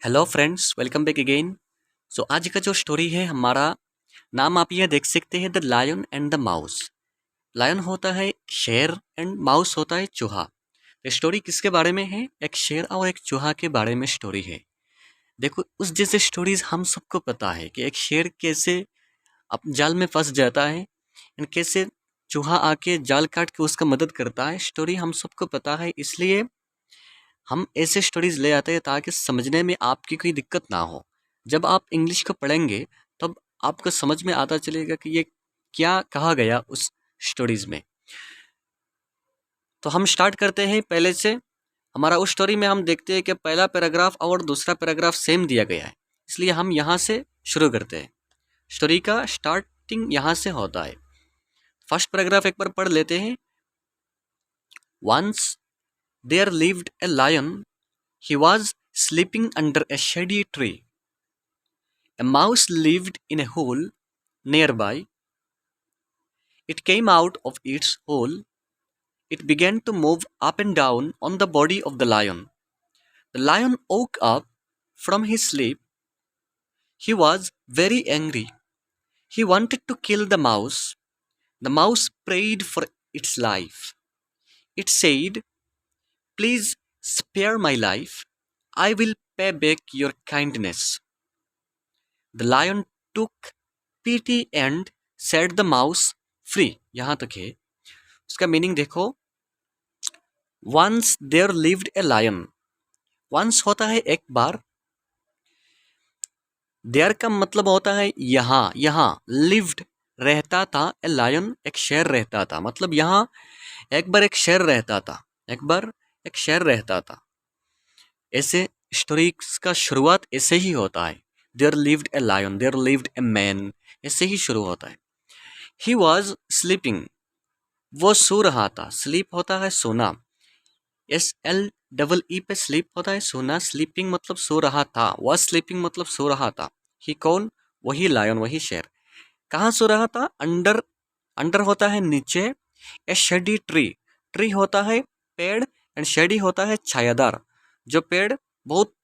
Hello friends, welcome back again. So आज का जो स्टोरी है हमारा, नाम आप ये देख सकते हैं, the lion and the mouse. Lion होता है शेर एंड माउस होता है चूहा। स्टोरी किसके बारे में है? एक शेर और एक चूहा के बारे में स्टोरी है। देखो, उस जैसे स्टोरीज हम सबको पता है कि एक शेर कैसे अप जाल में फंस जाता है एंड कैसे चूहा आके जाल काट के उसका मदद करता है। स्टोरी हम सबको पता है, इसलिए हम ऐसे स्टोरीज ले आते हैं ताकि समझने में आपकी कोई दिक्कत ना हो। जब आप इंग्लिश को पढ़ेंगे तब आपको समझ में आता चलेगा कि ये क्या कहा गया उस स्टोरीज में। तो हम स्टार्ट करते हैं पहले से। हमारा उस स्टोरी में हम देखते हैं कि पहला पैराग्राफ और दूसरा पैराग्राफ सेम दिया गया है, इसलिए हम यहाँ से शुरू करते हैं। स्टोरी का स्टार्टिंग यहाँ से होता है। फर्स्ट पैराग्राफ एक बार पढ़ लेते हैं। Once there lived a lion, he was sleeping under a shady tree. A mouse lived in a hole nearby. It came out of its hole. It began to move up and down on the body of the lion. The lion woke up from his sleep. He was very angry. He wanted to kill the mouse. The mouse prayed for its life. It said, "Please spare my life. I will pay back your kindness." The lion took pity and set the mouse free. यहाँ तक है। उसका meaning देखो। Once there lived a lion. Once होता है एक बार। There का मतलब होता है यहाँ। यहाँ लिव्ड रहता था, ए लायन एक शेर रहता था। मतलब यहाँ एक बार एक शेर रहता था। एक बार एक शेर रहता था। ऐसे स्टोरी का शुरुआत ऐसे ही होता है। There lived a lion, there lived a man, ऐसे ही शुरू होता है। ही वॉज स्लीपिंग, वो सो रहा था। स्लीप होता है सोना। SLEE पे स्लीप होता है सोना। स्लीपिंग मतलब सो रहा था। वॉज स्लीपिंग मतलब सो रहा था। ही कौन? वही लायन, वही शेर। कहाँ सो रहा था? अंडर। अंडर होता है नीचे। ए शेडी ट्री। ट्री होता है पेड़ एंड शेडी होता है छायादार। जो पेड़ बहुत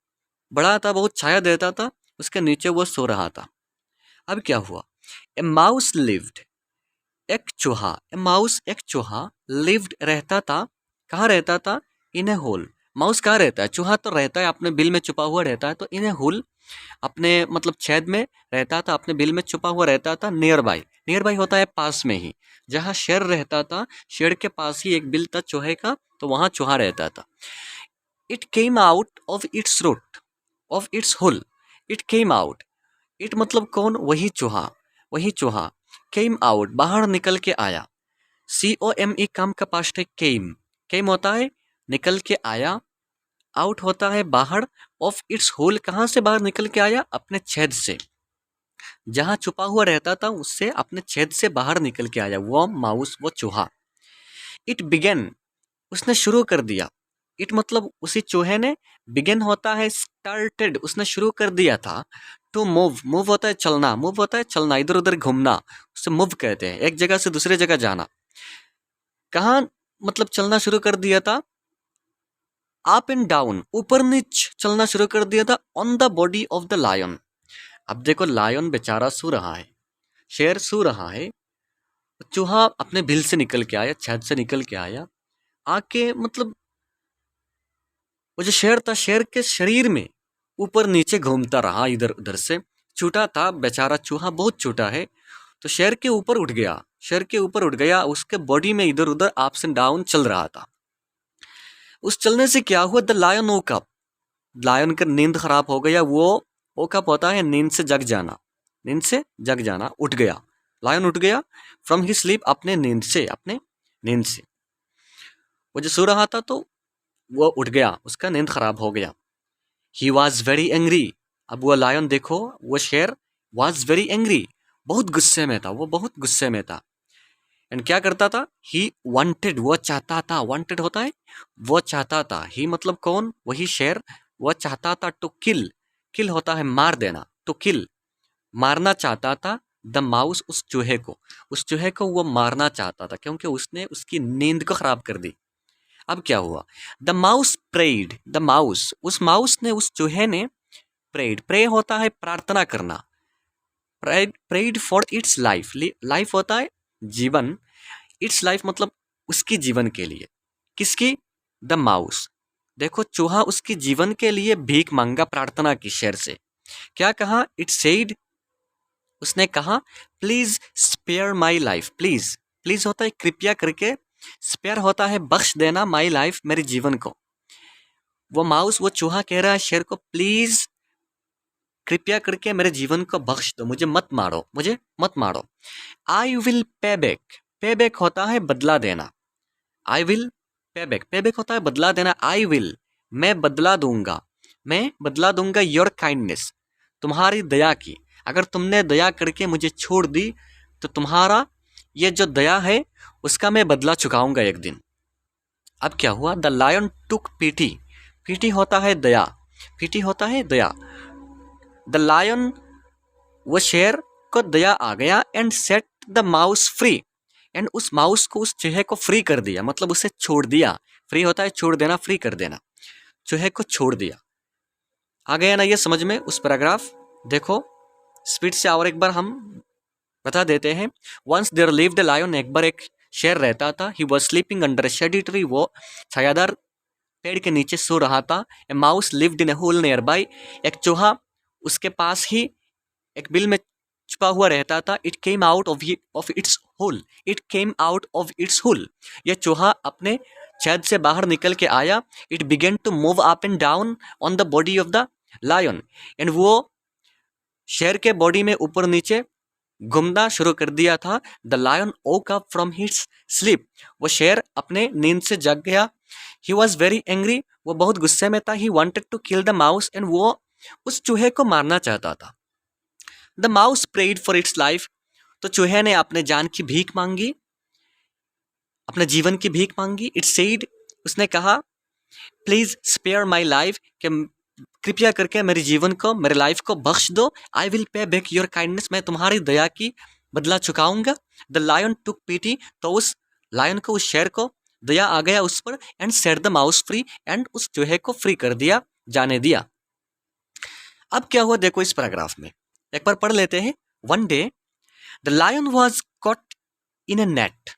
बड़ा था, बहुत छाया देता था, उसके नीचे वो सो रहा था। अब क्या हुआ? ए माउस लिव्ड, एक चूहा। ए माउस एक चूहा। लिव्ड रहता था। कहाँ रहता था? इन ए होल। माउस कहाँ रहता है? चूहा तो रहता है अपने बिल में छुपा हुआ रहता है। तो इन ए होल अपने मतलब छेद में रहता था, अपने बिल में छुपा हुआ रहता था। नियर बाय, नियर बाय होता है पास में ही। जहाँ शेर रहता था, शेर के पास ही एक बिल था चूहे का, तो वहाँ चूहा रहता था। It came out of its root of its hole. It came out. It मतलब कौन? वही चूहा, वही चूहा। केम आउट बाहर निकल के आया। COME काम का पास्ट है केम। केम होता है निकल के आया। आउट होता है बाहर। ऑफ इट्स होल कहाँ से बाहर निकल के आया? अपने छेद से। जहाँ छुपा हुआ रहता था उससे अपने छेद से बाहर निकल के आया वो माउस, वो चूहा। इट बिगेन, उसने शुरू कर दिया। इट मतलब उसी चूहे ने। बिगेन होता है स्टार्टेड, उसने शुरू कर दिया था। टू मूव, मूव होता है चलना। मूव होता है चलना, इधर उधर घूमना, उसे मूव कहते हैं। एक जगह से दूसरे जगह जाना। कहाँ मतलब चलना शुरू कर दिया था? अप एंड डाउन, ऊपर नीच चलना शुरू कर दिया था। On the body of the lion. अब देखो, लायन बेचारा सो रहा है, शेर सो रहा है। चूहा अपने बिल से निकल के आया, छत से निकल के आया। आके मतलब वो जो शेर था, शेर के शरीर में ऊपर नीचे घूमता रहा, इधर उधर से। छोटा था बेचारा चूहा, बहुत छोटा है। तो शेर के ऊपर उठ गया, शेर के ऊपर उठ गया। उसके बॉडी में इधर उधर अप्स एंड डाउन चल रहा था। उस चलने से क्या हुआ? The lion woke up. Lion का नींद खराब हो गया। वो वोक अप होता है नींद से जग जाना। नींद से जग जाना, उठ गया। लायन उठ गया फ्रॉम ही स्लीप, अपने नींद से, अपने नींद से। वो जो सो रहा था तो वो उठ गया, उसका नींद खराब हो गया। He was very angry. अब वो लायन देखो, वो शेर वॉज वेरी एंग्री, बहुत गुस्से में था। वो बहुत गुस्से में था। एंड क्या करता था? ही वांटेड, वो चाहता था। वांटेड होता है वो चाहता था। ही मतलब कौन? वही शेर। वो चाहता था टू किल। किल होता है मार देना। टू किल, मारना चाहता था। द माउस, उस चूहे को। उस चूहे को वो मारना चाहता था क्योंकि उसने उसकी नींद को खराब कर दी। अब क्या हुआ? The mouse prayed. The mouse, उस माउस ने, उस चूहे ने प्रेड, प्रे होता है प्रार्थना करना, prayed for its life, life होता है जीवन, इट्स लाइफ मतलब उसकी जीवन के लिए, किसकी? The mouse. देखो चूहा उसकी जीवन के लिए भीख मांगा प्रार्थना की शेर से। क्या कहा? इट सेड, उसने कहा please spare my life, please, please होता है कृपया करके, स्पेयर होता है बख्श देना, माई लाइफ मेरे जीवन को। वो माउस, वो चूहा कह रहा है शेर को प्लीज कृपया करके मेरे जीवन को बख्श दो, मुझे मत मारो, मुझे मत मारो। आई विल पे बैक, पे बैक होता है बदला देना, आई विल पे बैक, पे बैक होता है बदला देना। आई विल, मैं बदला दूंगा, मैं बदला दूंगा योर काइंडनेस, तुम्हारी दया की। अगर तुमने दया करके मुझे छोड़ दी तो तुम्हारा ये जो दया है उसका मैं बदला चुकाऊंगा एक दिन। अब क्या हुआ? The lion took pity, pity होता है दया, पीटी होता है दया। द लायन, वो शेर को दया आ गया, and set the mouse free, and उस माउस को, उस चूहे को फ्री कर दिया, मतलब उसे छोड़ दिया। फ्री होता है छोड़ देना, फ्री कर देना, चूहे को छोड़ दिया। आ गया ना ये समझ में उस पैराग्राफ? देखो स्पीड से और एक बार हम बता देते हैं। Once there lived a lion, एक बार एक शेर रहता था। He was sleeping under a shady tree, वो छायादार पेड़ के नीचे सो रहा था। A mouse lived in a hole nearby, एक चूहा उसके पास ही एक बिल में छुपा हुआ रहता था। It came out of its hole, it came out of its hole, यह चूहा अपने छेद से बाहर निकल के आया। It began to move up and down on the body of the lion, and वो शेर के बॉडी में ऊपर नीचे घूमना शुरू कर दिया था। The lion woke up from his sleep, वो शेर अपने नींद से जग गया। ही वॉज वेरी एंग्री, वो बहुत गुस्से में था। He wanted to kill the mouse, and वो उस चूहे को मारना चाहता था। The mouse prayed for its life, तो चूहे ने अपने जान की भीख मांगी, अपने जीवन की भीख मांगी। इट सेड, उसने कहा प्लीज स्पेयर माई लाइफ, कि कृपया करके मेरे जीवन को, मेरे लाइफ को बख्श दो। I will pay back your kindness, मैं तुम्हारी दया की बदला चुकाऊंगा। द लायन टुक पीटी, तो उस लायन को, उस शेर को दया आ गया उस पर। And set the mouse free, and उस चूहे को फ्री कर दिया, जाने दिया। अब क्या हुआ देखो इस पैराग्राफ में, एक बार पढ़ लेते हैं। One day the lion was caught in a net,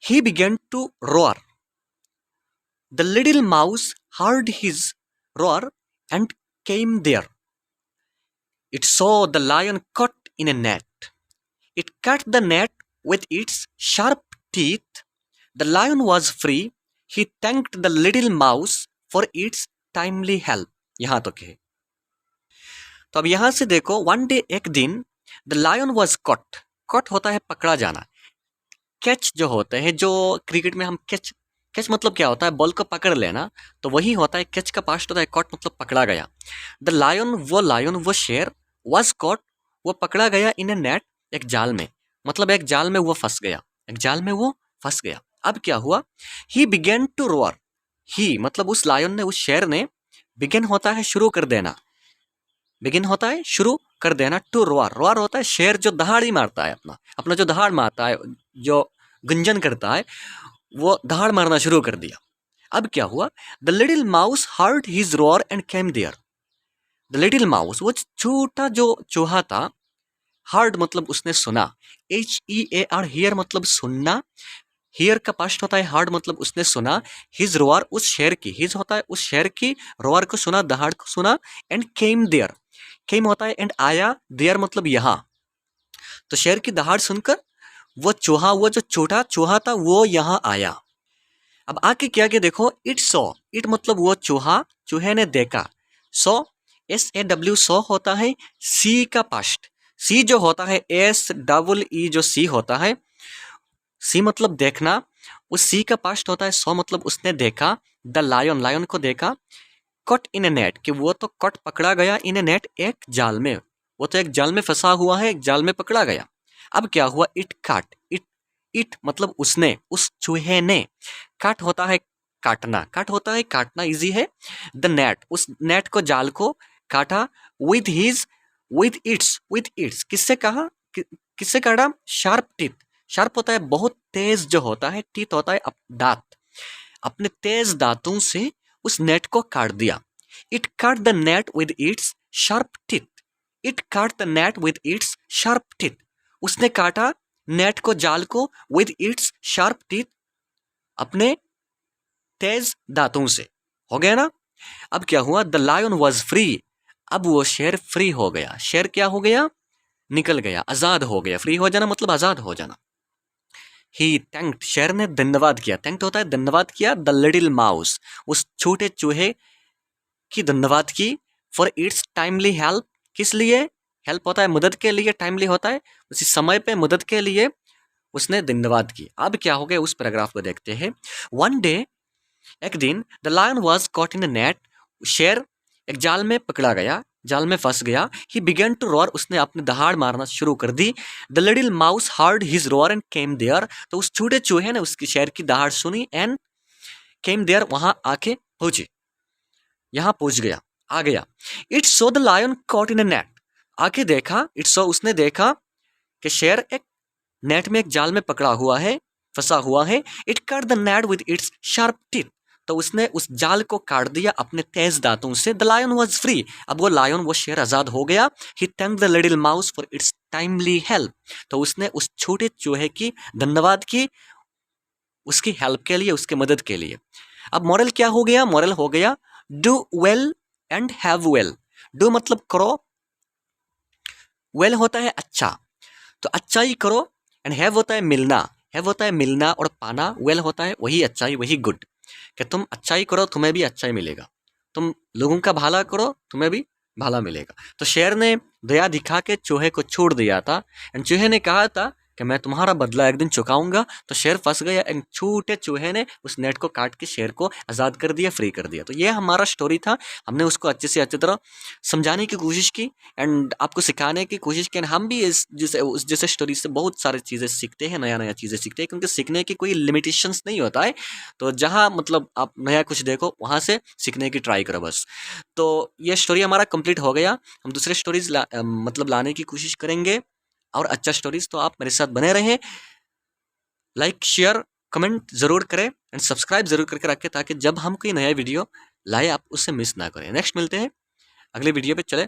he began to roar, the little mouse heard his roar and came there. It saw the lion caught in a net. It cut the net with its sharp teeth. The lion was free. He thanked the little mouse for its timely help. यहाँ तक है। तो अब यहाँ से देखो, one day, एक दिन, the lion was caught, caught होता है पकड़ा जाना। कैच जो होते हैं, जो क्रिकेट में हम कैच, कैच मतलब क्या होता है? बॉल को पकड़ लेना, तो वही होता है कैच का पास्ट होता है कॉट, मतलब पकड़ा गया। द लायन, वो शेर, वॉज कॉट, वो पकड़ा गया, इन ए नेट, एक जाल में, मतलब एक जाल में वो फंस गया, एक जाल में वो फंस गया। अब क्या हुआ? ही बिगेन टू रोअर, ही मतलब उस लायन ने, उस शेर ने, बिगेन होता है शुरू कर देना, बिगिन होता है शुरू कर देना, टू रोअर, रोअर होता है शेर जो दहाड़ी मारता है, अपना अपना जो दहाड़ मारता है, जो गुंजन करता है, वो दहाड़ मारना शुरू कर दिया। अब क्या हुआ? The little mouse heard his roar and came there, the little mouse, वो छोटा जो चूहा था, हर्ड मतलब उसने सुना, HEAR, हियर मतलब सुनना, हियर का पास्ट होता है हार्ड, मतलब उसने सुना। हिज रोअर, उस शेर की, हिज होता है उस शेर की, रोअर को सुना, दहाड़ को सुना। एंड केम देयर, केम होता है एंड आया, देयर मतलब यहाँ। तो शेर की दहाड़ सुनकर वो चूहा, वो जो छोटा चूहा था, वो यहाँ आया। अब आके क्या क्या देखो, इट सॉ, इट मतलब वो चूहा, चूहे ने देखा। सॉ, SAW, सॉ होता है सी का पास्ट, सी जो होता है SEE जो सी होता है, सी मतलब देखना, उस सी का पास्ट होता है सॉ, मतलब उसने देखा। द लायन, लायन को देखा। कॉट इन ए नेट, कि वो तो कॉट पकड़ा गया, इन ए नेट, एक जाल में, वो तो एक जाल में फंसा हुआ है, एक जाल में पकड़ा गया। अब क्या हुआ? इट काट, इट मतलब उसने, उस चूहे ने, काट होता है काटना, काट होता है काटना, इजी है। द नेट, उस नेट को, जाल को काटा। विद इट्स, किससे कहा, किससे काटा? शार्प टीथ, शार्प होता है बहुत तेज जो होता है, टीथ होता है दांत, अपने तेज दांतों से उस नेट को काट दिया। It cut the net with its sharp teeth, it cut the net with its sharp teeth, उसने काटा नेट को, जाल को, विद इट्स शार्प टीथ, अपने तेज दांतों से। हो गया ना। अब क्या हुआ, द लायन वॉज फ्री, अब वो शेर फ्री हो गया। शेर क्या हो गया, निकल गया, आजाद हो गया। फ्री हो जाना मतलब आजाद हो जाना। ही थैंक्ड, शेर ने धन्यवाद किया, थैंक्ड होता है धन्यवाद किया, द लिटिल माउस, उस छोटे चूहे की धन्यवाद की, फॉर इट्स टाइमली हेल्प, किस लिए, हेल्प होता है मदद के लिए, टाइमली होता है उसी समय पे मदद के लिए उसने धन्यवाद की। अब क्या हो गया उस पैराग्राफ को देखते हैं। वन डे, एक दिन, the lion was caught in net, शेर एक जाल में पकड़ा गया, जाल में फंस गया। ही बिगन टू रोर, उसने अपनी दहाड़ मारना शुरू कर दी। The little mouse heard his roar and came there, तो उस छोटे चूहे ने उसकी शेर की दहाड़ सुनी, एंड केम देयर, वहां आके पहुंचे, यहां पहुंच गया, आ गया। It so the lion caught in net, आके देखा, इट सो, उसने देखा कि शेर एक नेट में, एक जाल में पकड़ा हुआ है, फंसा हुआ है। It cut the net with its sharp teeth, तो उसने उस जाल को काट दिया अपने तेज दांतों से। द लायन वॉज फ्री, अब वो लायन, वो शेर आजाद हो गया। He thanked the little mouse for its timely help, तो उसने उस छोटे चूहे की धन्यवाद की, उसकी हेल्प के लिए, उसके मदद के लिए। अब मॉरल क्या हो गया, मॉरल हो गया, do well and have well. Do मतलब करो, वेल होता है अच्छा, तो अच्छाई करो, एंड हैव होता है मिलना, हैव होता है मिलना और पाना, वेल होता है वही अच्छाई, वही गुड, कि तुम अच्छाई करो तुम्हें भी अच्छाई मिलेगा, तुम लोगों का भला करो तुम्हें भी भला मिलेगा। तो शेर ने दया दिखा के चूहे को छोड़ दिया था, एंड चूहे ने कहा था कि मैं तुम्हारा बदला एक दिन चुकाऊंगा। तो शेर फंस गया, एंड छोटे चूहे ने उस नेट को काट के शेर को आज़ाद कर दिया, फ्री कर दिया। तो ये हमारा स्टोरी था, हमने उसको अच्छे से अच्छी तरह समझाने की कोशिश की एंड आपको सिखाने की कोशिश की। हम भी इस जैसे स्टोरी से बहुत सारी चीज़ें सीखते हैं, नया नया चीज़ें सीखते हैं, क्योंकि सीखने की कोई लिमिटेशंस नहीं होता है। तो जहाँ मतलब आप नया कुछ देखो वहाँ से सीखने की ट्राई करो बस। तो ये स्टोरी हमारा कंप्लीट हो गया। हम दूसरे स्टोरीज मतलब लाने की कोशिश करेंगे और अच्छा स्टोरीज। तो आप मेरे साथ बने रहें, लाइक शेयर कमेंट ज़रूर करें एंड सब्सक्राइब ज़रूर करके रखें, ताकि जब हम कोई नया वीडियो लाए आप उससे मिस ना करें। नेक्स्ट मिलते हैं अगले वीडियो पे, चले